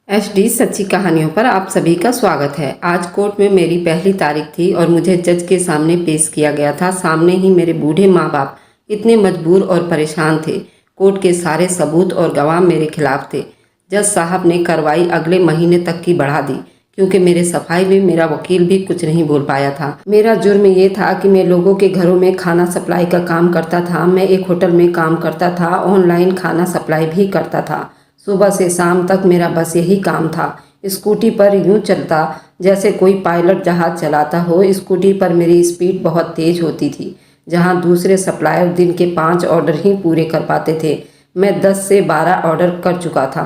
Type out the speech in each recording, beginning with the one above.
HD सच्ची कहानियों पर आप सभी का स्वागत है। आज कोर्ट में मेरी पहली तारीख थी और मुझे जज के सामने पेश किया गया था। सामने ही मेरे बूढ़े माँ बाप इतने मजबूर और परेशान थे। कोर्ट के सारे सबूत और गवाह मेरे खिलाफ थे। जज साहब ने कार्रवाई अगले महीने तक की बढ़ा दी क्योंकि मेरे सफाई में मेरा वकील भी कुछ नहीं बोल पाया था। मेरा जुर्म ये था कि मैं लोगों के घरों में खाना सप्लाई का काम करता था। मैं एक होटल में काम करता था, ऑनलाइन खाना सप्लाई भी करता था। सुबह से शाम तक मेरा बस यही काम था। स्कूटी पर यूं चलता जैसे कोई पायलट जहाज चलाता हो। स्कूटी पर मेरी स्पीड बहुत तेज होती थी। जहां दूसरे सप्लायर दिन के 5 ऑर्डर ही पूरे कर पाते थे, मैं 10 से 12 ऑर्डर कर चुका था।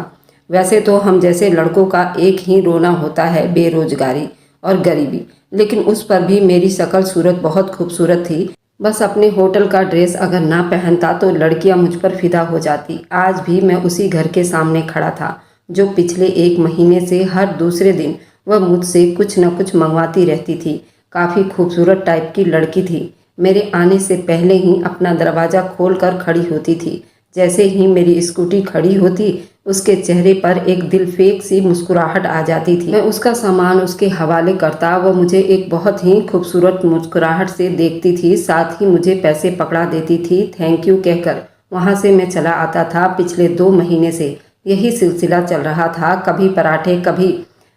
वैसे तो हम जैसे लड़कों का एक ही रोना होता है, बेरोजगारी और गरीबी, लेकिन उस पर भी मेरी शक्ल सूरत बहुत खूबसूरत थी। बस अपने होटल का ड्रेस अगर ना पहनता तो लड़कियां मुझ पर फिदा हो जाती। आज भी मैं उसी घर के सामने खड़ा था जो पिछले 1 महीने से हर दूसरे दिन वह मुझसे कुछ न कुछ मंगवाती रहती थी। काफ़ी खूबसूरत टाइप की लड़की थी। मेरे आने से पहले ही अपना दरवाज़ा खोल कर खड़ी होती थी। जैसे ही मेरी स्कूटी खड़ी होती, उसके चेहरे पर एक दिल फेंक सी मुस्कुराहट आ जाती थी। मैं उसका सामान उसके हवाले करता, वो मुझे एक बहुत ही खूबसूरत मुस्कुराहट से देखती थी, साथ ही मुझे पैसे पकड़ा देती थी थैंक यू कहकर। वहाँ से मैं चला आता था। पिछले 2 महीने से यही सिलसिला चल रहा था। कभी पराठे, कभी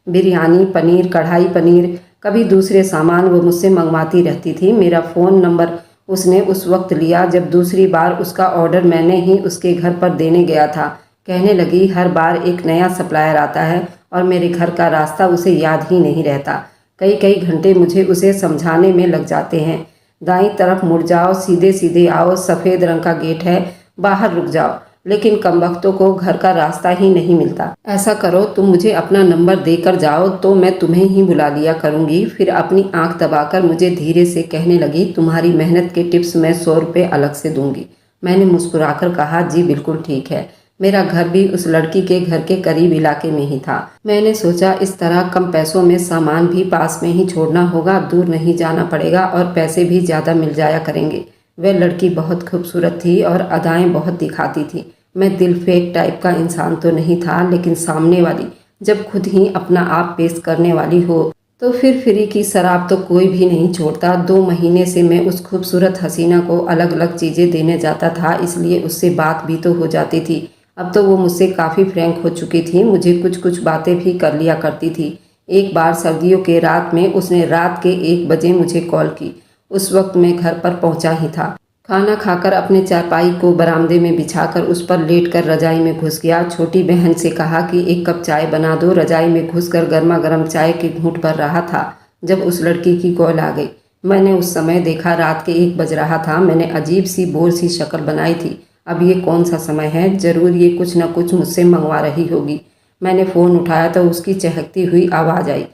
बिरयानी, पनीर, कढ़ाई पनीर, कभी दूसरे सामान वो मुझसे मंगवाती रहती थी। मेरा फ़ोन नंबर उसने उस वक्त लिया जब दूसरी बार उसका ऑर्डर मैंने ही उसके घर पर देने गया था। कहने लगी, हर बार एक नया सप्लायर आता है और मेरे घर का रास्ता उसे याद ही नहीं रहता। कई कई घंटे मुझे उसे समझाने में लग जाते हैं। दाईं तरफ मुड़ जाओ, सीधे सीधे आओ, सफ़ेद रंग का गेट है, बाहर रुक जाओ। लेकिन कमबख्तों को घर का रास्ता ही नहीं मिलता। ऐसा करो, तुम मुझे अपना नंबर देकर जाओ तो मैं तुम्हें ही बुला लिया करूँगी। फिर अपनी आंख दबाकर मुझे धीरे से कहने लगी, तुम्हारी मेहनत के टिप्स मैं 100 रुपये अलग से दूंगी। मैंने मुस्कुराकर कहा, जी बिल्कुल ठीक है। मेरा घर भी उस लड़की के घर के करीब इलाके में ही था। मैंने सोचा इस तरह कम पैसों में सामान भी पास में ही छोड़ना होगा, दूर नहीं जाना पड़ेगा और पैसे भी ज़्यादा मिल जाया करेंगे। वह लड़की बहुत खूबसूरत थी और अदाएं बहुत दिखाती थी। मैं दिल फेक टाइप का इंसान तो नहीं था, लेकिन सामने वाली जब खुद ही अपना आप पेश करने वाली हो तो फिर फ्री की शराब तो कोई भी नहीं छोड़ता। 2 महीने से मैं उस खूबसूरत हसीना को अलग अलग चीज़ें देने जाता था, इसलिए उससे बात भी तो हो जाती थी। अब तो वो मुझसे काफ़ी फ्रैंक हो चुकी थी, मुझे कुछ कुछ बातें भी कर लिया करती थी। एक बार सर्दियों के रात में उसने रात के 1 बजे मुझे कॉल की। उस वक्त मैं घर पर पहुंचा ही था। खाना खाकर अपने चारपाई को बरामदे में बिछाकर उस पर लेटकर रजाई में घुस गया। छोटी बहन से कहा कि 1 कप चाय बना दो। रजाई में घुसकर गर्मा गर्म चाय के घूंट भर रहा था जब उस लड़की की कॉल आ गई। मैंने उस समय देखा, रात के 1 बज रहा था। मैंने अजीब सी बोर सी शक्ल बनाई थी। अब ये कौन सा समय है, ज़रूर ये कुछ न कुछ मुझसे मंगवा रही होगी। मैंने फ़ोन उठाया तो उसकी चहकती हुई आवाज़ आई।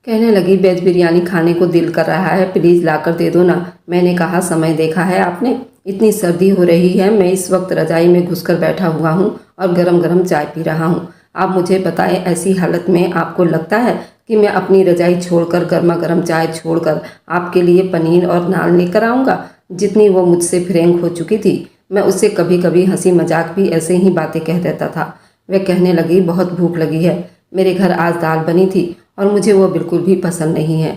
कहने लगी, वेज बिरयानी खाने को दिल कर रहा है, प्लीज़ लाकर दे दो ना। मैंने कहा, समय देखा है आपने? इतनी सर्दी हो रही है, मैं इस वक्त रजाई में घुसकर बैठा हुआ हूँ और गरम गरम चाय पी रहा हूँ। आप मुझे बताएं, ऐसी हालत में आपको लगता है कि मैं अपनी रजाई छोड़कर, गर्मा गर्म चाय छोड़कर आपके लिए पनीर और नान लेकर आऊँगा? जितनी वो मुझसे फ्रैंक हो चुकी थी, मैं उससे कभी कभी हंसी मजाक भी ऐसे ही बातें कह देता था। वह कहने लगी, बहुत भूख लगी है, मेरे घर आज दाल बनी थी और मुझे वो बिल्कुल भी पसंद नहीं है।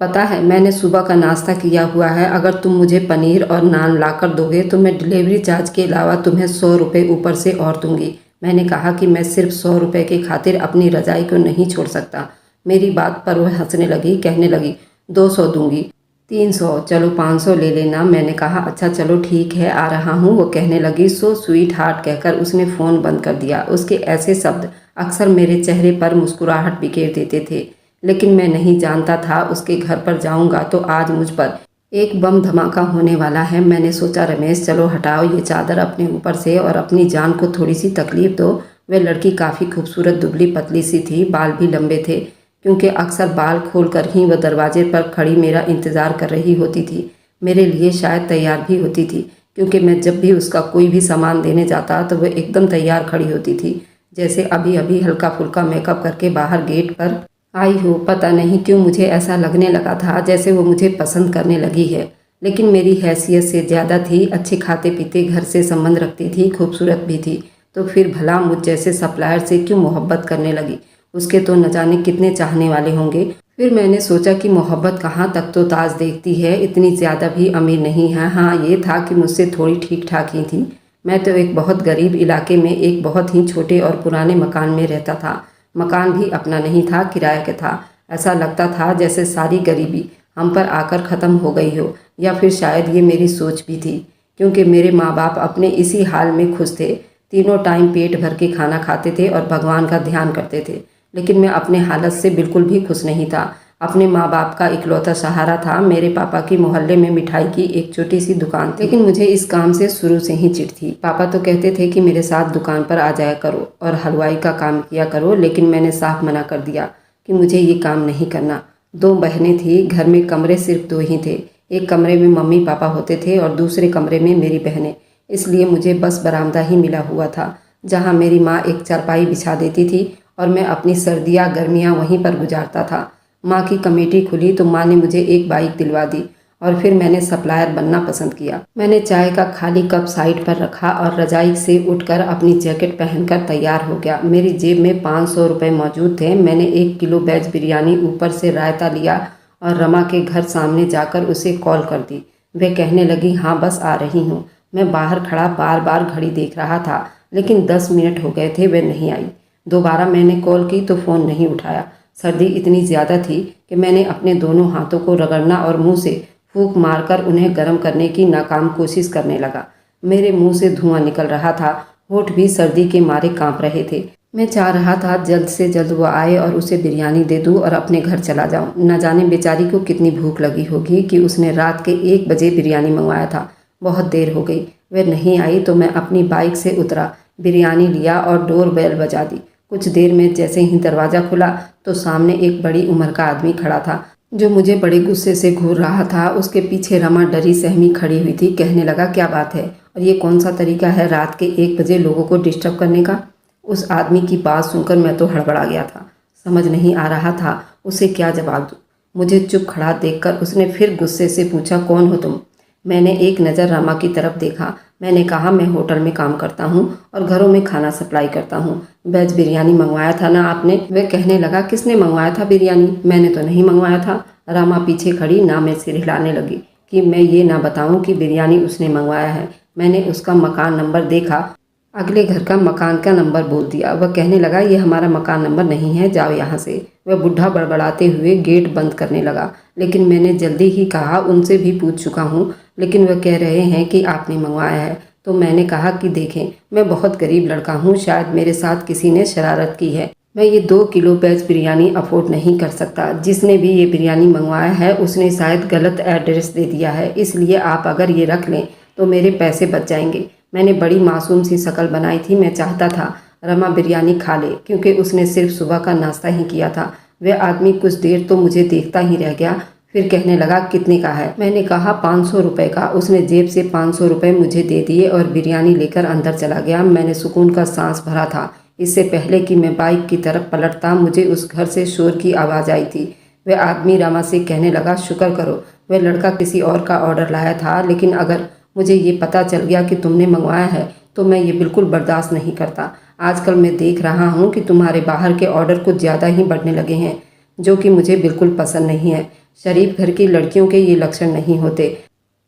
पता है, मैंने सुबह का नाश्ता किया हुआ है। अगर तुम मुझे पनीर और नान लाकर दोगे तो मैं डिलीवरी चार्ज के अलावा तुम्हें 100 रुपये ऊपर से और दूंगी। मैंने कहा कि मैं सिर्फ 100 रुपये के खातिर अपनी रजाई को नहीं छोड़ सकता। मेरी बात पर वह हंसने लगी, कहने लगी, 200 दूंगी, 300, चलो 500 ले लेना। मैंने कहा, अच्छा चलो ठीक है, आ रहा हूँ। वो कहने लगी, सो स्वीट हार्ट कहकर उसने फ़ोन बंद कर दिया। उसके ऐसे शब्द अक्सर मेरे चेहरे पर मुस्कुराहट बिखेर देते थे, लेकिन मैं नहीं जानता था उसके घर पर जाऊंगा तो आज मुझ पर एक बम धमाका होने वाला है। मैंने सोचा, रमेश चलो हटाओ ये चादर अपने ऊपर से और अपनी जान को थोड़ी सी तकलीफ दो। वह लड़की काफ़ी खूबसूरत, दुबली पतली सी थी, बाल भी लंबे थे, क्योंकि अक्सर बाल खोलकर ही वह दरवाजे पर खड़ी मेरा इंतज़ार कर रही होती थी। मेरे लिए शायद तैयार भी होती थी, क्योंकि मैं जब भी उसका कोई भी सामान देने जाता तो वह एकदम तैयार खड़ी होती थी, जैसे अभी अभी हल्का फुल्का मेकअप करके बाहर गेट पर आई हो। पता नहीं क्यों मुझे ऐसा लगने लगा था जैसे वो मुझे पसंद करने लगी है, लेकिन मेरी हैसियत से ज़्यादा थी। अच्छे खाते पीते घर से संबंध रखती थी, खूबसूरत भी थी, तो फिर भला मुझ जैसे सप्लायर से क्यों मोहब्बत करने लगी? उसके तो न जाने कितने चाहने वाले होंगे। फिर मैंने सोचा कि मोहब्बत कहाँ तक तो ताज देखती है, इतनी ज़्यादा भी अमीर नहीं है। हाँ, ये था कि मुझसे थोड़ी ठीक ठाक ही थी। मैं तो एक बहुत गरीब इलाके में एक बहुत ही छोटे और पुराने मकान में रहता था। मकान भी अपना नहीं था, किराए का था। ऐसा लगता था जैसे सारी गरीबी हम पर आकर ख़त्म हो गई हो, या फिर शायद ये मेरी सोच भी थी, क्योंकि मेरे माँ बाप अपने इसी हाल में खुश थे। तीनों टाइम पेट भर के खाना खाते थे और भगवान का ध्यान करते थे। लेकिन मैं अपने हालत से बिल्कुल भी खुश नहीं था। अपने माँ बाप का इकलौता सहारा था मेरे पापा की मोहल्ले में मिठाई की एक छोटी सी दुकान थी। लेकिन मुझे इस काम से शुरू से ही चिढ़ थी। पापा तो कहते थे कि मेरे साथ दुकान पर आ जाया करो और हलवाई का काम किया करो, लेकिन मैंने साफ मना कर दिया कि मुझे ये काम नहीं करना। 2 बहनें थी, घर में कमरे सिर्फ 2 ही थे। एक कमरे में मम्मी पापा होते थे और दूसरे कमरे में मेरी बहनें। इसलिए मुझे बस बरामदा ही मिला हुआ था, जहाँ मेरी माँ एक चारपाई बिछा देती थी और मैं अपनी सर्दियाँ गर्मियाँ वहीं पर गुजारता था। माँ की कमेटी खुली तो माँ ने मुझे एक बाइक दिलवा दी और फिर मैंने सप्लायर बनना पसंद किया। मैंने चाय का खाली कप साइड पर रखा और रजाई से उठकर अपनी जैकेट पहनकर तैयार हो गया। मेरी जेब में 500 रुपये मौजूद थे। मैंने 1 किलो वेज बिरयानी, ऊपर से रायता लिया और रमा के घर सामने जाकर उसे कॉल कर दी। वह कहने लगी, हाँ बस आ रही हूँ। मैं बाहर खड़ा बार बार घड़ी देख रहा था, लेकिन 10 मिनट हो गए थे, वह नहीं आई। दोबारा मैंने कॉल की तो फ़ोन नहीं उठाया। सर्दी इतनी ज़्यादा थी कि मैंने अपने दोनों हाथों को रगड़ना और मुंह से फूंक मारकर उन्हें गर्म करने की नाकाम कोशिश करने लगा। मेरे मुंह से धुआं निकल रहा था, होठ भी सर्दी के मारे कांप रहे थे। मैं चाह रहा था जल्द से जल्द वो आए और उसे बिरयानी दे दूं और अपने घर चला जाऊं। न जाने बेचारी को कितनी भूख लगी होगी कि उसने रात के 1 बजे बिरयानी मंगवाया था। बहुत देर हो गई, वह नहीं आई तो मैं अपनी बाइक से उतरा, बिरयानी लिया और डोर बेल बजा दी। कुछ देर में जैसे ही दरवाज़ा खुला तो सामने एक बड़ी उम्र का आदमी खड़ा था, जो मुझे बड़े गुस्से से घूर रहा था। उसके पीछे रमा डरी सहमी खड़ी हुई थी। कहने लगा, क्या बात है और ये कौन सा तरीका है रात के 1 बजे लोगों को डिस्टर्ब करने का। उस आदमी की बात सुनकर मैं तो हड़बड़ा गया था। समझ नहीं आ रहा था उसे क्या जवाब दूँ। मुझे चुप खड़ा देखकर उसने फिर गुस्से से पूछा, कौन हो तुम। मैंने एक नज़र रमा की तरफ देखा। मैंने कहा, मैं होटल में काम करता हूँ और घरों में खाना सप्लाई करता हूँ। वेज बिरयानी मंगवाया था ना आपने। वह कहने लगा, किसने मंगवाया था बिरयानी। मैंने तो नहीं मंगवाया था। रमा पीछे खड़ी नामे सिर हिलाने लगी कि मैं ये ना बताऊँ कि बिरयानी उसने मंगवाया है। मैंने उसका मकान नंबर देखा, अगले घर का मकान का नंबर बोल दिया। वह कहने लगा, ये हमारा मकान नंबर नहीं है, जाओ यहाँ से। वह बुढ़ा बड़बड़ाते हुए गेट बंद करने लगा, लेकिन मैंने जल्दी ही कहा, उनसे भी पूछ चुका हूँ, लेकिन वह कह रहे हैं कि आपने मंगवाया है। तो मैंने कहा कि देखें, मैं बहुत गरीब लड़का हूँ, शायद मेरे साथ किसी ने शरारत की है। मैं ये 2 किलो वेज बिरयानी अफोर्ड नहीं कर सकता। जिसने भी ये बिरयानी मंगवाया है उसने शायद गलत एड्रेस दे दिया है, इसलिए आप अगर ये रख लें तो मेरे पैसे बच जाएंगे। मैंने बड़ी मासूम सी शक्ल बनाई थी। मैं चाहता था रमा बिरयानी खा ले, क्योंकि उसने सिर्फ सुबह का नाश्ता ही किया था। वह आदमी कुछ देर तो मुझे देखता ही रह गया, फिर कहने लगा, कितने का है। मैंने कहा, 500 रुपये का। उसने जेब से 500 रुपये मुझे दे दिए और बिरयानी लेकर अंदर चला गया। मैंने सुकून का सांस भरा था। इससे पहले कि मैं बाइक की तरफ पलटता, मुझे उस घर से शोर की आवाज़ आई थी। वह आदमी रमा से कहने लगा, शुक्र करो वह लड़का किसी और का ऑर्डर लाया था, लेकिन अगर मुझे ये पता चल गया कि तुमने मंगवाया है तो मैं ये बिल्कुल बर्दाश्त नहीं करता। आजकल मैं देख रहा हूँ कि तुम्हारे बाहर के ऑर्डर कुछ ज़्यादा ही बढ़ने लगे हैं, जो कि मुझे बिल्कुल पसंद नहीं है। शरीफ घर की लड़कियों के ये लक्षण नहीं होते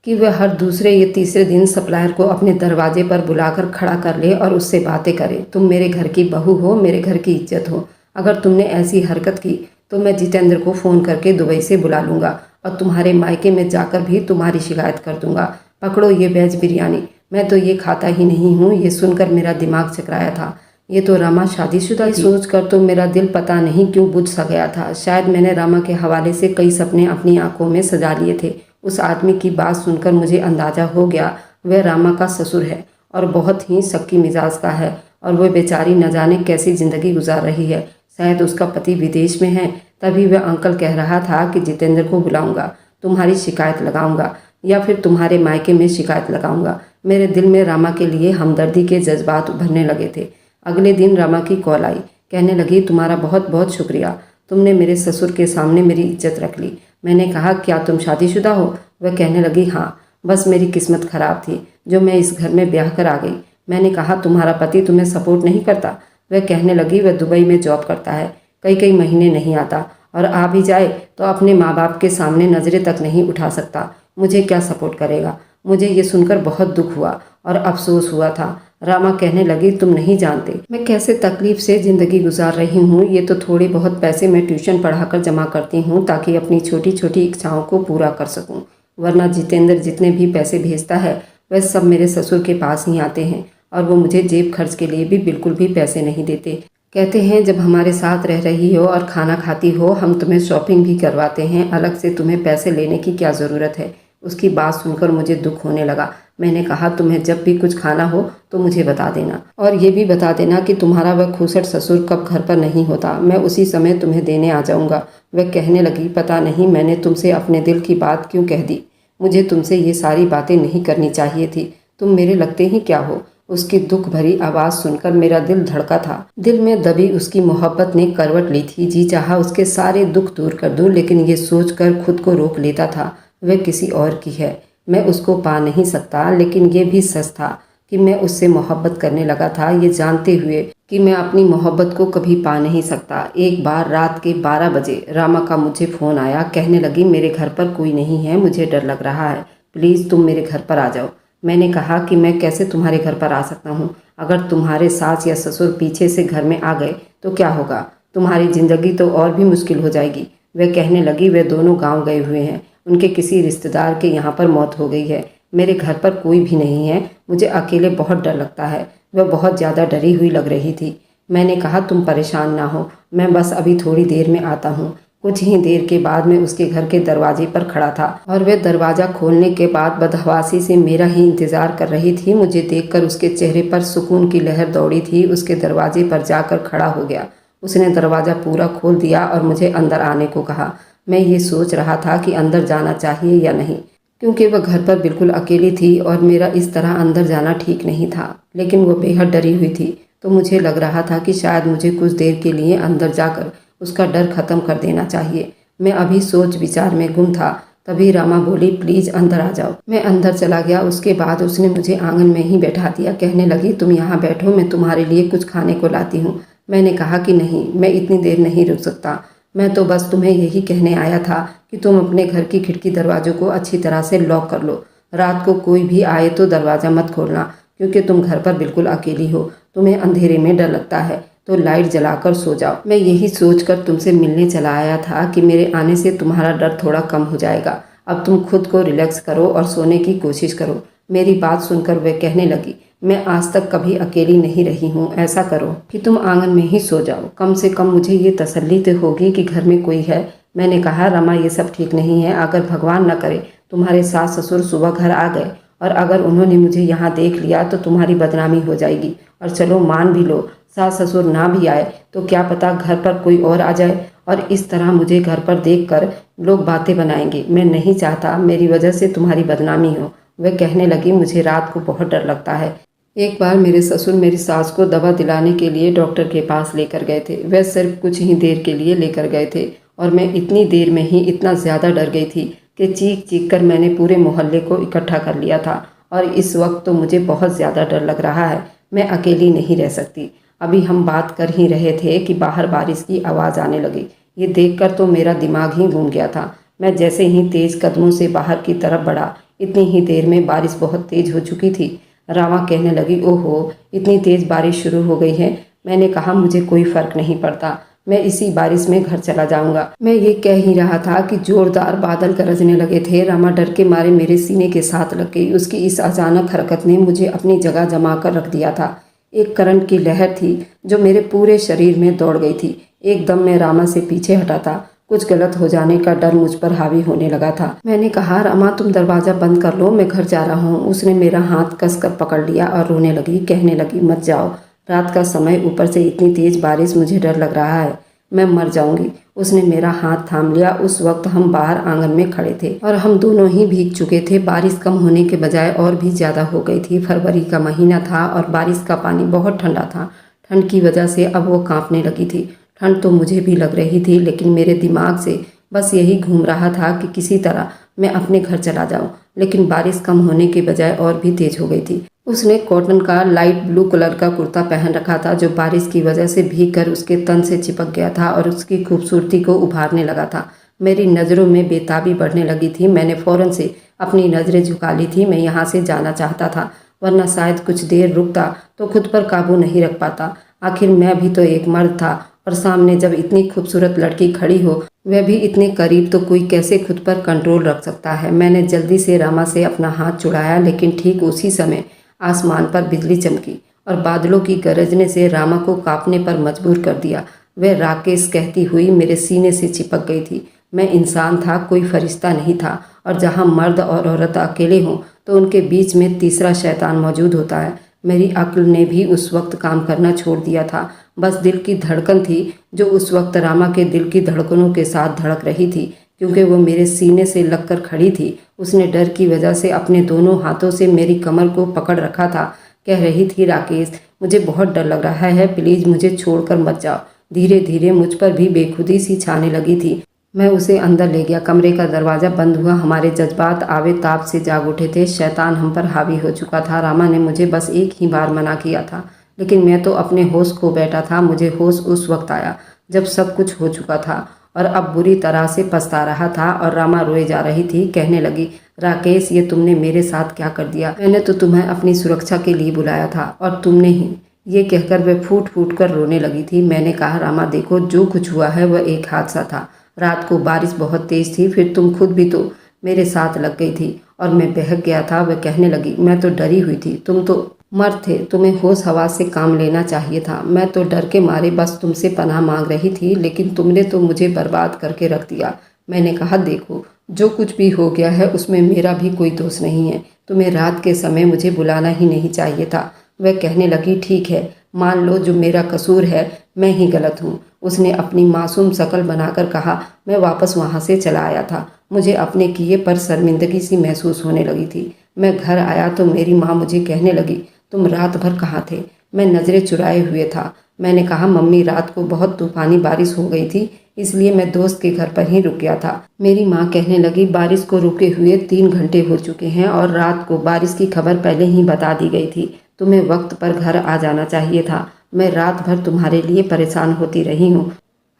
कि वह हर दूसरे या तीसरे दिन सप्लायर को अपने दरवाजे पर बुलाकर खड़ा कर ले और उससे बातें करे। तुम मेरे घर की बहू हो, मेरे घर की इज्जत हो। अगर तुमने ऐसी हरकत की तो मैं जितेंद्र को फ़ोन करके दुबई से बुला लूँगा और तुम्हारे मायके में जाकर भी तुम्हारी शिकायत कर दूँगा। पकड़ो ये वेज बिरयानी। मैं तो ये खाता ही नहीं हूँ। ये सुनकर मेरा दिमाग चकराया था। ये तो रमा शादीशुदा थी। सोच कर तो मेरा दिल पता नहीं क्यों बुझ सा गया था। शायद मैंने रमा के हवाले से कई सपने अपनी आंखों में सजा लिए थे। उस आदमी की बात सुनकर मुझे अंदाज़ा हो गया वह रमा का ससुर है और बहुत ही शक्की मिजाज का है, और वह बेचारी न जाने कैसी ज़िंदगी गुजार रही है। शायद उसका पति विदेश में है। तभी वह अंकल कह रहा था कि जितेंद्र को बुलाऊंगा, तुम्हारी शिकायत लगाऊंगा या फिर तुम्हारे मायके में शिकायत लगाऊंगा। मेरे दिल में रमा के लिए हमदर्दी के जज्बात उभरने लगे थे। अगले दिन रमा की कॉल आई। कहने लगी, तुम्हारा बहुत बहुत शुक्रिया, तुमने मेरे ससुर के सामने मेरी इज्जत रख ली। मैंने कहा, क्या तुम शादीशुदा हो। वह कहने लगी, हाँ, बस मेरी किस्मत ख़राब थी जो मैं इस घर में ब्याह कर आ गई। मैंने कहा, तुम्हारा पति तुम्हें सपोर्ट नहीं करता। वह कहने लगी, वह दुबई में जॉब करता है। कई कई महीने नहीं आता, और आ भी जाए तो अपने माँ बाप के सामने नज़रें तक नहीं उठा सकता। मुझे क्या सपोर्ट करेगा? मुझे ये सुनकर बहुत दुख हुआ और अफसोस हुआ था। रामा कहने लगी, तुम नहीं जानते मैं कैसे तकलीफ से ज़िंदगी गुजार रही हूँ। ये तो थोड़े बहुत पैसे मैं ट्यूशन पढ़ाकर जमा करती हूँ ताकि अपनी छोटी छोटी इच्छाओं को पूरा कर सकूँ, वरना जितेंद्र जितने भी पैसे भेजता है वह सब मेरे ससुर के पास ही आते हैं, और वो मुझे जेब खर्च के लिए भी बिल्कुल भी पैसे नहीं देते। कहते हैं जब हमारे साथ रह रही हो और खाना खाती हो हम तुम्हें शॉपिंग भी करवाते हैं, अलग से तुम्हें पैसे लेने की क्या ज़रूरत है। उसकी बात सुनकर मुझे दुख होने लगा। मैंने कहा, तुम्हें जब भी कुछ खाना हो तो मुझे बता देना, और ये भी बता देना कि तुम्हारा वह खूसट ससुर कब घर पर नहीं होता, मैं उसी समय तुम्हें देने आ जाऊँगा। वह कहने लगी, पता नहीं मैंने तुमसे अपने दिल की बात क्यों कह दी। मुझे तुमसे ये सारी बातें नहीं करनी चाहिए थी। तुम मेरे लगते ही क्या हो। उसकी दुख भरी आवाज़ सुनकर मेरा दिल धड़का था। दिल में दबी उसकी मोहब्बत ने करवट ली थी। जी चाहा उसके सारे दुख दूर कर दूं, लेकिन ये सोचकर खुद को रोक लेता था वह किसी और की है, मैं उसको पा नहीं सकता। लेकिन ये भी सच था कि मैं उससे मोहब्बत करने लगा था, ये जानते हुए कि मैं अपनी मोहब्बत को कभी पा नहीं सकता। एक बार रात के 12 बजे रामा का मुझे फ़ोन आया। कहने लगी, मेरे घर पर कोई नहीं है, मुझे डर लग रहा है, प्लीज़ तुम मेरे घर पर आ जाओ। मैंने कहा कि मैं कैसे तुम्हारे घर पर आ सकता हूँ? अगर तुम्हारे सास या ससुर पीछे से घर में आ गए तो क्या होगा? तुम्हारी ज़िंदगी तो और भी मुश्किल हो जाएगी। वह कहने लगी, वे दोनों गांव गए हुए हैं, उनके किसी रिश्तेदार के यहाँ पर मौत हो गई है। मेरे घर पर कोई भी नहीं है, मुझे अकेले बहुत डर लगता है। वह बहुत ज़्यादा डरी हुई लग रही थी। मैंने कहा, तुम परेशान ना हो, मैं बस अभी थोड़ी देर में आता हूँ। कुछ ही देर के बाद मैं उसके घर के दरवाजे पर खड़ा था और वह दरवाज़ा खोलने के बाद बदहवासी से मेरा ही इंतज़ार कर रही थी। मुझे देखकर उसके चेहरे पर सुकून की लहर दौड़ी थी। उसके दरवाजे पर जाकर खड़ा हो गया। उसने दरवाज़ा पूरा खोल दिया और मुझे अंदर आने को कहा। मैं ये सोच रहा था कि अंदर जाना चाहिए या नहीं, क्योंकि वह घर पर बिल्कुल अकेली थी और मेरा इस तरह अंदर जाना ठीक नहीं था। लेकिन वो बेहद डरी हुई थी, तो मुझे लग रहा था कि शायद मुझे कुछ देर के लिए अंदर जाकर उसका डर खत्म कर देना चाहिए। मैं अभी सोच विचार में गुम था, तभी रामा बोली, प्लीज़ अंदर आ जाओ। मैं अंदर चला गया। उसके बाद उसने मुझे आंगन में ही बैठा दिया। कहने लगी, तुम यहाँ बैठो, मैं तुम्हारे लिए कुछ खाने को लाती हूँ। मैंने कहा कि नहीं, मैं इतनी देर नहीं रुक सकता। मैं तो बस तुम्हें यही कहने आया था कि तुम अपने घर की खिड़की दरवाजों को अच्छी तरह से लॉक कर लो। रात को कोई भी आए तो दरवाज़ा मत खोलना, क्योंकि तुम घर पर बिल्कुल अकेली हो। तुम्हें अंधेरे में डर लगता है तो लाइट जलाकर सो जाओ। मैं यही सोचकर तुमसे मिलने चला आया था कि मेरे आने से तुम्हारा डर थोड़ा कम हो जाएगा। अब तुम खुद को रिलैक्स करो और सोने की कोशिश करो। मेरी बात सुनकर वह कहने लगी, मैं आज तक कभी अकेली नहीं रही हूँ। ऐसा करो कि तुम आंगन में ही सो जाओ, कम से कम मुझे ये तसल्ली तो होगी कि घर में कोई है। मैंने कहा, रमा ये सब ठीक नहीं है। अगर भगवान न करे तुम्हारे सास ससुर सुबह घर आ गए और अगर उन्होंने मुझे यहाँ देख लिया तो तुम्हारी बदनामी हो जाएगी। और चलो मान भी लो सास ससुर ना भी आए तो क्या पता घर पर कोई और आ जाए और इस तरह मुझे घर पर देखकर लोग बातें बनाएंगे। मैं नहीं चाहता मेरी वजह से तुम्हारी बदनामी हो। वह कहने लगी, मुझे रात को बहुत डर लगता है। एक बार मेरे ससुर मेरी सास को दवा दिलाने के लिए डॉक्टर के पास लेकर गए थे। वह सिर्फ कुछ ही देर के लिए लेकर गए थे और मैं इतनी देर में ही इतना ज़्यादा डर गई थी कि चीख चीख कर मैंने पूरे मोहल्ले को इकट्ठा कर लिया था। और इस वक्त तो मुझे बहुत ज़्यादा डर लग रहा है, मैं अकेली नहीं रह सकती। अभी हम बात कर ही रहे थे कि बाहर बारिश की आवाज़ आने लगी। ये देखकर तो मेरा दिमाग ही घूम गया था। मैं जैसे ही तेज़ कदमों से बाहर की तरफ बढ़ा, इतनी ही देर में बारिश बहुत तेज़ हो चुकी थी। रामा कहने लगी, ओहो इतनी तेज़ बारिश शुरू हो गई है। मैंने कहा, मुझे कोई फ़र्क नहीं पड़ता, मैं इसी बारिश में घर चला जाऊंगा। मैं ये कह ही रहा था कि जोरदार बादल गरजने लगे थे। रामा डर के मारे मेरे सीने के साथ लग गई। उसकी इस अचानक हरकत ने मुझे अपनी जगह जमा कर रख दिया था। एक करंट की लहर थी जो मेरे पूरे शरीर में दौड़ गई थी। एकदम मैं रामा से पीछे हटा था। कुछ गलत हो जाने का डर मुझ पर हावी होने लगा था। मैंने कहा, रामा तुम दरवाज़ा बंद कर लो, मैं घर जा रहा हूँ। उसने मेरा हाथ कसकर पकड़ लिया और रोने लगी। कहने लगी, मत जाओ, रात का समय, ऊपर से इतनी तेज़ बारिश, मुझे डर लग रहा है, मैं मर जाऊंगी। उसने मेरा हाथ थाम लिया। उस वक्त हम बाहर आंगन में खड़े थे और हम दोनों ही भीग चुके थे। बारिश कम होने के बजाय और भी ज़्यादा हो गई थी। फरवरी का महीना था और बारिश का पानी बहुत ठंडा था। ठंड की वजह से अब वो कांपने लगी थी। ठंड तो मुझे भी लग रही थी, लेकिन मेरे दिमाग से बस यही घूम रहा था कि किसी तरह मैं अपने घर चला जाऊं। लेकिन बारिश कम होने के बजाय और भी तेज हो गई थी। उसने कॉटन का लाइट ब्लू कलर का कुर्ता पहन रखा था जो बारिश की वजह से भीग कर उसके तन से चिपक गया था और उसकी खूबसूरती को उभारने लगा था। मेरी नज़रों में बेताबी बढ़ने लगी थी। मैंने फ़ौरन से अपनी नज़रें झुका ली थी। मैं यहाँ से जाना चाहता था, वरना शायद कुछ देर रुकता तो खुद पर काबू नहीं रख पाता। आखिर मैं भी तो एक मर्द था और सामने जब इतनी खूबसूरत लड़की खड़ी हो, वह भी इतने करीब, तो कोई कैसे खुद पर कंट्रोल रख सकता है। मैंने जल्दी से रामा से अपना हाथ छुड़ाया, लेकिन ठीक उसी समय आसमान पर बिजली चमकी और बादलों की गरजने से रामा को कांपने पर मजबूर कर दिया। वह राकेश कहती हुई मेरे सीने से चिपक गई थी। मैं इंसान था, कोई फरिश्ता नहीं था, और जहाँ मर्द और औरत अकेले हों तो उनके बीच में तीसरा शैतान मौजूद होता है। मेरी अक्ल ने भी उस वक्त काम करना छोड़ दिया था। बस दिल की धड़कन थी जो उस वक्त रामा के दिल की धड़कनों के साथ धड़क रही थी, क्योंकि वो मेरे सीने से लगकर खड़ी थी। उसने डर की वजह से अपने दोनों हाथों से मेरी कमर को पकड़ रखा था। कह रही थी, राकेश, मुझे बहुत डर लग रहा है, प्लीज़ मुझे छोड़कर मत जाओ। धीरे धीरे मुझ पर भी बेखुदी सी छाने लगी थी। मैं उसे अंदर ले गया। कमरे का दरवाज़ा बंद हुआ। हमारे जज्बात आवे ताप से जाग उठे थे। शैतान हम पर हावी हो चुका था। रामा ने मुझे बस एक ही बार मना किया था, लेकिन मैं तो अपने होश खो बैठा था। मुझे होश उस वक्त आया जब सब कुछ हो चुका था और अब बुरी तरह से पछता रहा था। और रामा रोए जा रही थी। कहने लगी, राकेश, ये तुमने मेरे साथ क्या कर दिया? मैंने तो तुम्हें अपनी सुरक्षा के लिए बुलाया था और तुमने ही। ये कहकर वह फूट फूट कर रोने लगी थी। मैंने कहा, रामा देखो, जो कुछ हुआ है वह एक हादसा था। रात को बारिश बहुत तेज थी, फिर तुम खुद भी तो मेरे साथ लग गई थी और मैं बहक गया था। वह कहने लगी, मैं तो डरी हुई थी, तुम तो मर्द थे, तुम्हें होश हवास से काम लेना चाहिए था। मैं तो डर के मारे बस तुमसे पनाह मांग रही थी, लेकिन तुमने तो मुझे बर्बाद करके रख दिया। मैंने कहा, देखो, जो कुछ भी हो गया है उसमें मेरा भी कोई दोष नहीं है। तुम्हें रात के समय मुझे बुलाना ही नहीं चाहिए था। वह कहने लगी, ठीक है, मान लो जो मेरा कसूर है, मैं ही गलत हूँ। उसने अपनी मासूम शक्ल बनाकर कहा। मैं वापस वहाँ से चला आया था। मुझे अपने किए पर शर्मिंदगी सी महसूस होने लगी थी। मैं घर आया तो मेरी माँ मुझे कहने लगी, तुम रात भर कहाँ थे? मैं नज़रें चुराए हुए था। मैंने कहा, मम्मी, रात को बहुत तूफानी बारिश हो गई थी, इसलिए मैं दोस्त के घर पर ही रुक गया था। मेरी माँ कहने लगी, बारिश को रुके हुए 3 घंटे हो चुके हैं और रात को बारिश की खबर पहले ही बता दी गई थी। तुम्हें वक्त पर घर आ जाना चाहिए था। मैं रात भर तुम्हारे लिए परेशान होती रही हूँ।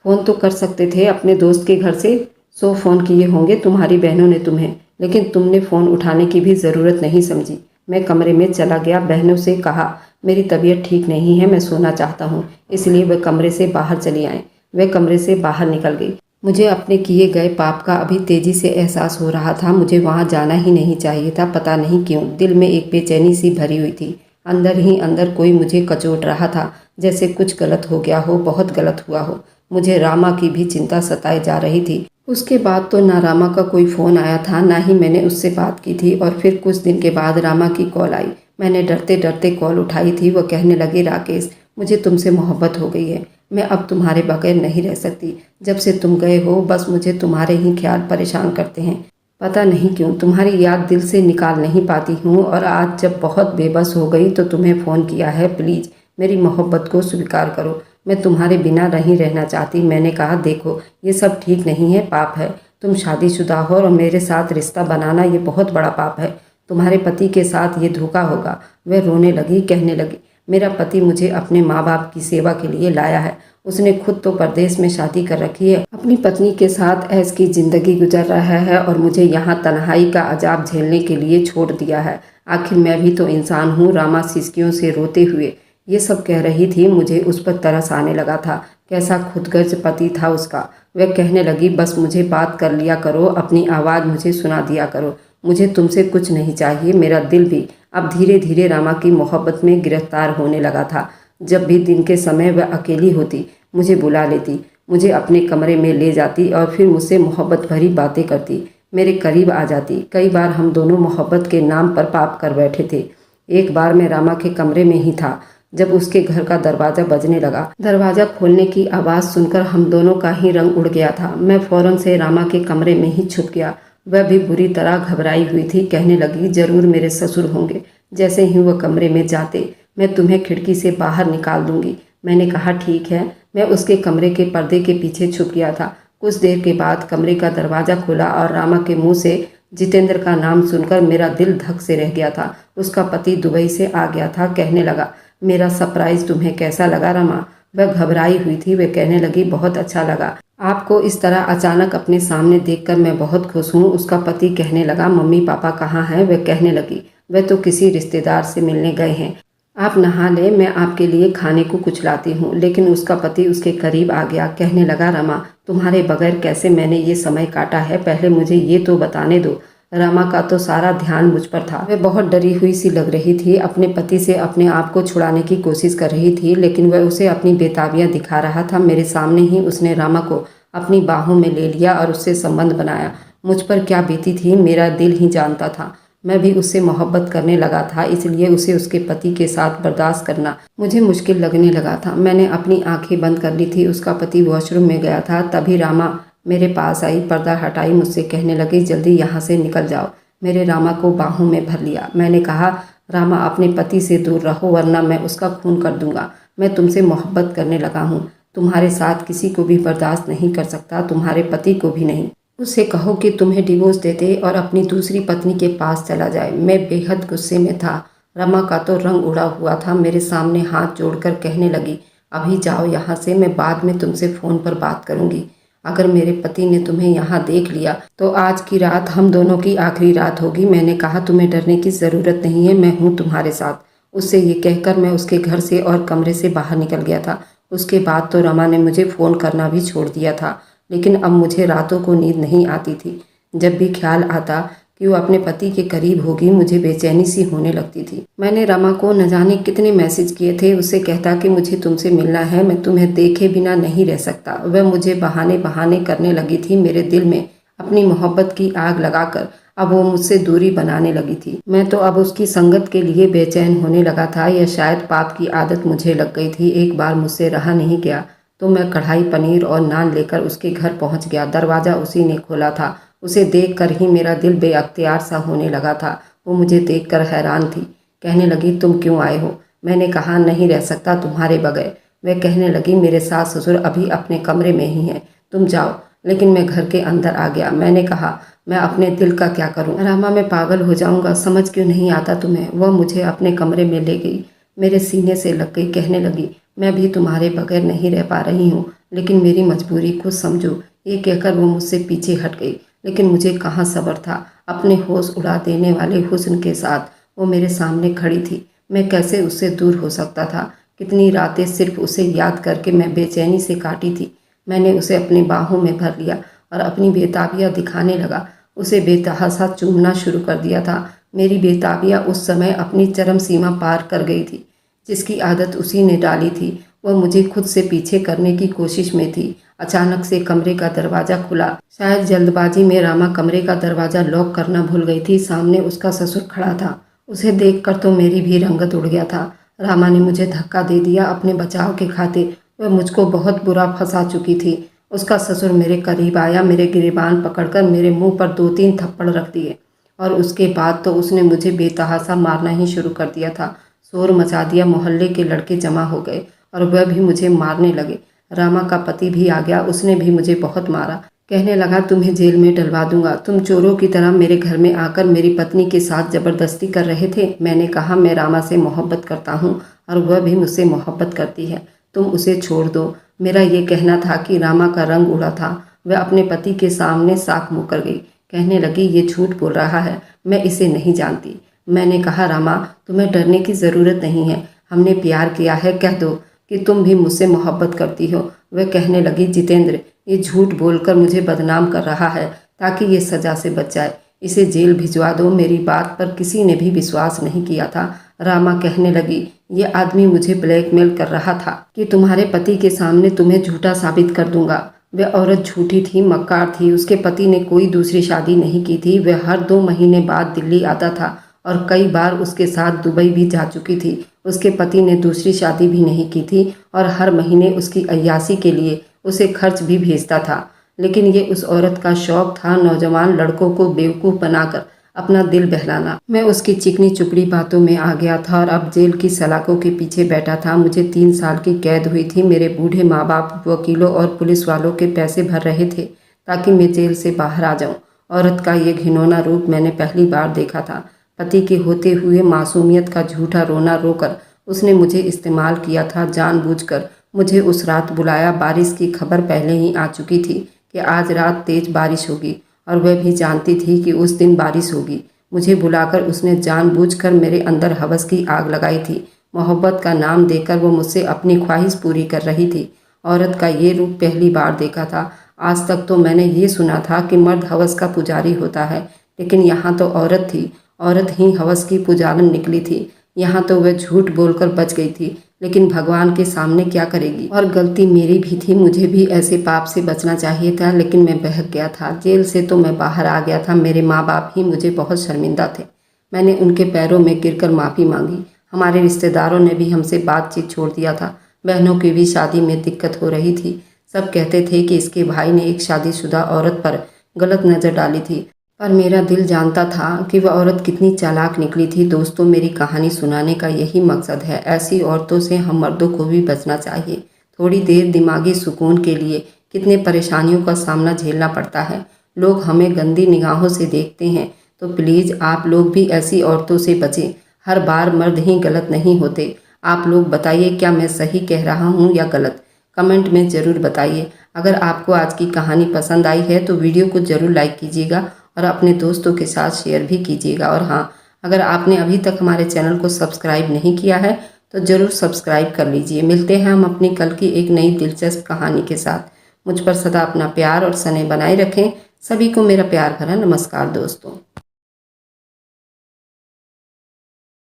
फ़ोन तो कर सकते थे अपने दोस्त के घर से। 100 फ़ोन किए होंगे तुम्हारी बहनों ने तुम्हें, लेकिन तुमने फ़ोन उठाने की भी ज़रूरत नहीं समझी। मैं कमरे में चला गया। बहनों से कहा, मेरी तबीयत ठीक नहीं है, मैं सोना चाहता हूँ, इसलिए वह कमरे से बाहर चली आए। वह कमरे से बाहर निकल गई। मुझे अपने किए गए पाप का अभी तेजी से एहसास हो रहा था। मुझे वहाँ जाना ही नहीं चाहिए था। पता नहीं क्यों दिल में एक बेचैनी सी भरी हुई थी। अंदर ही अंदर कोई मुझे कचोट रहा था, जैसे कुछ गलत हो गया हो, बहुत गलत हुआ हो। मुझे रामा की भी चिंता सताए जा रही थी। उसके बाद तो ना रामा का कोई फ़ोन आया था, ना ही मैंने उससे बात की थी। और फिर कुछ दिन के बाद रामा की कॉल आई। मैंने डरते डरते कॉल उठाई थी। वो कहने लगी, राकेश, मुझे तुमसे मोहब्बत हो गई है। मैं अब तुम्हारे बगैर नहीं रह सकती। जब से तुम गए हो, बस मुझे तुम्हारे ही ख्याल परेशान करते हैं। पता नहीं क्यों तुम्हारी याद दिल से निकाल नहीं पाती हूँ, और आज जब बहुत बेबस हो गई तो तुम्हें फ़ोन किया है। प्लीज़ मेरी मोहब्बत को स्वीकार करो। मैं तुम्हारे बिना नहीं रहना चाहती। मैंने कहा, देखो, ये सब ठीक नहीं है, पाप है। तुम शादीशुदा हो और मेरे साथ रिश्ता बनाना ये बहुत बड़ा पाप है। तुम्हारे पति के साथ ये धोखा होगा। वह रोने लगी। कहने लगी, मेरा पति मुझे अपने माँ बाप की सेवा के लिए लाया है। उसने खुद तो परदेश में शादी कर रखी है, अपनी पत्नी के साथ ऐश की ज़िंदगी गुजर रहा है, और मुझे यहाँ तन्हाई का अजाब झेलने के लिए छोड़ दिया है। आखिर मैं भी तो इंसान हूँ। रामा सिसकियों से रोते हुए ये सब कह रही थी। मुझे उस पर तरस आने लगा था। कैसा खुदगर्ज पति था उसका। वह कहने लगी, बस मुझे बात कर लिया करो, अपनी आवाज़ मुझे सुना दिया करो। मुझे तुमसे कुछ नहीं चाहिए। मेरा दिल भी अब धीरे धीरे रामा की मोहब्बत में गिरफ्तार होने लगा था। जब भी दिन के समय वह अकेली होती, मुझे बुला लेती, मुझे अपने कमरे में ले जाती और फिर मुझसे मोहब्बत भरी बातें करती, मेरे करीब आ जाती। कई बार हम दोनों मोहब्बत के नाम पर पाप कर बैठे थे। एक बार मैं रामा के कमरे में ही था जब उसके घर का दरवाज़ा बजने लगा। दरवाज़ा खोलने की आवाज़ सुनकर हम दोनों का ही रंग उड़ गया था। मैं फ़ौरन से रामा के कमरे में ही छुप गया। वह भी बुरी तरह घबराई हुई थी। कहने लगी, ज़रूर मेरे ससुर होंगे। जैसे ही वह कमरे में जाते, मैं तुम्हें खिड़की से बाहर निकाल दूंगी। मैंने कहा, ठीक है। मैं उसके कमरे के पर्दे के पीछे छुप गया था। कुछ देर के बाद कमरे का दरवाज़ा खुला और रामा के मुंह से जितेंद्र का नाम सुनकर मेरा दिल धक से रह गया था। उसका पति दुबई से आ गया था। कहने लगा, मेरा सरप्राइज तुम्हें कैसा लगा रमा? वह घबराई हुई थी। वह कहने लगी, बहुत अच्छा लगा। आपको इस तरह अचानक अपने सामने देखकर मैं बहुत खुश हूँ। उसका पति कहने लगा, मम्मी पापा कहाँ हैं? वह कहने लगी, वह तो किसी रिश्तेदार से मिलने गए हैं। आप नहा ले, मैं आपके लिए खाने को कुछ लाती हूँ। लेकिन उसका पति उसके करीब आ गया। कहने लगा, रमा तुम्हारे बगैर कैसे मैंने ये समय काटा है, पहले मुझे ये तो बताने दो। रमा का तो सारा ध्यान मुझ पर था। वह बहुत डरी हुई सी लग रही थी। अपने पति से अपने आप को छुड़ाने की कोशिश कर रही थी, लेकिन वह उसे अपनी बेताबियां दिखा रहा था। मेरे सामने ही उसने रमा को अपनी बाहों में ले लिया और उससे संबंध बनाया। मुझ पर क्या बीती थी मेरा दिल ही जानता था। मैं भी उससे मोहब्बत करने लगा था, इसलिए उसे उसके पति के साथ बर्दाश्त करना मुझे मुश्किल लगने लगा था। मैंने अपनी आंखें बंद कर ली थी। उसका पति वॉशरूम में गया था। तभी रामा मेरे पास आई, पर्दा हटाई, मुझसे कहने लगी, जल्दी यहाँ से निकल जाओ। मेरे रामा को बाहों में भर लिया। मैंने कहा, रामा अपने पति से दूर रहो वरना मैं उसका खून कर दूंगा। मैं तुमसे मोहब्बत करने लगा हूँ। तुम्हारे साथ किसी को भी बर्दाश्त नहीं कर सकता, तुम्हारे पति को भी नहीं। उससे कहो कि तुम्हें डिवोर्स दे दे और अपनी दूसरी पत्नी के पास चला जाए। मैं बेहद गुस्से में था। रमा का तो रंग उड़ा हुआ था। मेरे सामने हाथ जोड़कर कहने लगी, अभी जाओ यहाँ से, मैं बाद में तुमसे फ़ोन पर बात करूँगी। अगर मेरे पति ने तुम्हें यहाँ देख लिया तो आज की रात हम दोनों की आखिरी रात होगी। मैंने कहा, तुम्हें डरने की ज़रूरत नहीं है, मैं हूँ तुम्हारे साथ। उससे ये कहकर मैं उसके घर से और कमरे से बाहर निकल गया था। उसके बाद तो रमा ने मुझे फ़ोन करना भी छोड़ दिया था। लेकिन अब मुझे रातों को नींद नहीं आती थी। जब भी ख्याल आता कि वो अपने पति के करीब होगी, मुझे बेचैनी सी होने लगती थी। मैंने रमा को न जाने कितने मैसेज किए थे। उससे कहता कि मुझे तुमसे मिलना है, मैं तुम्हें देखे बिना नहीं रह सकता। वह मुझे बहाने बहाने करने लगी थी। मेरे दिल में अपनी मोहब्बत की आग लगाकर अब वो मुझसे दूरी बनाने लगी थी। मैं तो अब उसकी संगत के लिए बेचैन होने लगा था। यह शायद पाप की आदत मुझे लग गई थी। एक बार मुझसे रहा नहीं गया तो मैं कढ़ाई पनीर और नान लेकर उसके घर पहुंच गया। दरवाज़ा उसी ने खोला था। उसे देखकर ही मेरा दिल बेअख्तियार सा होने लगा था। वो मुझे देखकर हैरान थी। कहने लगी, तुम क्यों आए हो? मैंने कहा, नहीं रह सकता तुम्हारे बगैर। वह कहने लगी, मेरे सास ससुर अभी अपने कमरे में ही हैं, तुम जाओ। लेकिन मैं घर के अंदर आ गया। मैंने कहा, मैं अपने दिल का क्या करूं? रामा, मैं पागल हो जाऊंगा, समझ क्यों नहीं आता तुम्हें? वह मुझे अपने कमरे में ले गई, मेरे सीने से लग गई। कहने लगी, मैं भी तुम्हारे बगैर नहीं रह पा रही हूँ, लेकिन मेरी मजबूरी को समझो। ये कहकर वो मुझसे पीछे हट गई। लेकिन मुझे कहाँ सब्र था। अपने होश उड़ा देने वाले हुस्न के साथ वो मेरे सामने खड़ी थी। मैं कैसे उससे दूर हो सकता था? कितनी रातें सिर्फ उसे याद करके मैं बेचैनी से काटी थी। मैंने उसे अपनी बाहों में भर लिया और अपनी बेताबियाँ दिखाने लगा। उसे बेतहासा चूमना शुरू कर दिया था। मेरी बेताबियाँ उस समय अपनी चरम सीमा पार कर गई थी। जिसकी आदत उसी ने डाली थी, वह मुझे खुद से पीछे करने की कोशिश में थी। अचानक से कमरे का दरवाज़ा खुला। शायद जल्दबाजी में रामा कमरे का दरवाज़ा लॉक करना भूल गई थी। सामने उसका ससुर खड़ा था। उसे देखकर तो मेरी भी रंगत उड़ गया था। रामा ने मुझे धक्का दे दिया अपने बचाव के खातिर। वह मुझको बहुत बुरा फंसा चुकी थी। उसका ससुर मेरे करीब आया। मेरे गिरेबान पकड़कर मेरे मुंह पर 2-3 थप्पड़ रख दिए और उसके बाद तो उसने मुझे बेतहासा मारना ही शुरू कर दिया था। शोर मचा दिया। मोहल्ले के लड़के जमा हो गए और वह भी मुझे मारने लगे। रामा का पति भी आ गया। उसने भी मुझे बहुत मारा। कहने लगा, तुम्हें जेल में डलवा दूंगा। तुम चोरों की तरह मेरे घर में आकर मेरी पत्नी के साथ जबरदस्ती कर रहे थे। मैंने कहा, मैं रामा से मोहब्बत करता हूँ और वह भी मुझसे मोहब्बत करती है, तुम उसे छोड़ दो। मेरा ये कहना था कि रामा का रंग उड़ा था। वह अपने पति के सामने साफ मुँह कर गई। कहने लगी, ये झूठ बोल रहा है, मैं इसे नहीं जानती। मैंने कहा, रामा तुम्हें डरने की ज़रूरत नहीं है, हमने प्यार किया है, कह दो कि तुम भी मुझसे मोहब्बत करती हो। वह कहने लगी, जितेंद्र ये झूठ बोलकर मुझे बदनाम कर रहा है ताकि ये सज़ा से बच जाए। इसे जेल भिजवा दो। मेरी बात पर किसी ने भी विश्वास नहीं किया था। रामा कहने लगी, ये आदमी मुझे ब्लैकमेल कर रहा था कि तुम्हारे पति के सामने तुम्हें झूठा साबित कर दूंगा। वह औरत झूठी थी, मक्कार थी। उसके पति ने कोई दूसरी शादी नहीं की थी। वह हर 2 महीने बाद दिल्ली आता था और कई बार उसके साथ दुबई भी जा चुकी थी। उसके पति ने दूसरी शादी भी नहीं की थी और हर महीने उसकी अय्याशी के लिए उसे खर्च भी भेजता था। लेकिन ये उस औरत का शौक था, नौजवान लड़कों को बेवकूफ़ बनाकर अपना दिल बहलाना। मैं उसकी चिकनी चुपड़ी बातों में आ गया था और अब जेल की सलाखों के पीछे बैठा था। मुझे 3 साल की कैद हुई थी। मेरे बूढ़े माँ बाप वकीलों और पुलिस वालों के पैसे भर रहे थे ताकि मैं जेल से बाहर आ जाऊं औरत का ये घिनौना रूप मैंने पहली बार देखा था। पति के होते हुए मासूमियत का झूठा रोना रोकर उसने मुझे इस्तेमाल किया था। जानबूझकर मुझे उस रात बुलाया। बारिश की खबर पहले ही आ चुकी थी कि आज रात तेज बारिश होगी और वह भी जानती थी कि उस दिन बारिश होगी। मुझे बुलाकर उसने जानबूझकर मेरे अंदर हवस की आग लगाई थी। मोहब्बत का नाम देकर वो मुझसे अपनी ख्वाहिश पूरी कर रही थी। औरत का ये रूप पहली बार देखा था। आज तक तो मैंने ये सुना था कि मर्द हवस का पुजारी होता है, लेकिन यहाँ तो औरत थी। औरत ही हवस की पुजारन निकली थी। यहाँ तो वह झूठ बोलकर बच गई थी, लेकिन भगवान के सामने क्या करेगी। और गलती मेरी भी थी। मुझे भी ऐसे पाप से बचना चाहिए था, लेकिन मैं बहक गया था। जेल से तो मैं बाहर आ गया था। मेरे माँ बाप ही मुझे बहुत शर्मिंदा थे। मैंने उनके पैरों में गिरकर माफ़ी मांगी। हमारे रिश्तेदारों ने भी हमसे बातचीत छोड़ दिया था। बहनों की भी शादी में दिक्कत हो रही थी। सब कहते थे कि इसके भाई ने एक शादीशुदा औरत पर गलत नज़र डाली थी, पर मेरा दिल जानता था कि वह औरत कितनी चालाक निकली थी। दोस्तों, मेरी कहानी सुनाने का यही मकसद है। ऐसी औरतों से हम मर्दों को भी बचना चाहिए। थोड़ी देर दिमागी सुकून के लिए कितने परेशानियों का सामना झेलना पड़ता है। लोग हमें गंदी निगाहों से देखते हैं, तो प्लीज़ आप लोग भी ऐसी औरतों से बचें। हर बार मर्द ही गलत नहीं होते। आप लोग बताइए, क्या मैं सही कह रहा हूँ या गलत? कमेंट में ज़रूर बताइए। अगर आपको आज की कहानी पसंद आई है तो वीडियो को ज़रूर लाइक कीजिएगा और अपने दोस्तों के साथ शेयर भी कीजिएगा। और हाँ, अगर आपने अभी तक हमारे चैनल को सब्सक्राइब नहीं किया है तो ज़रूर सब्सक्राइब कर लीजिए। मिलते हैं हम अपनी कल की एक नई दिलचस्प कहानी के साथ। मुझ पर सदा अपना प्यार और स्नेह बनाए रखें। सभी को मेरा प्यार भरा नमस्कार दोस्तों।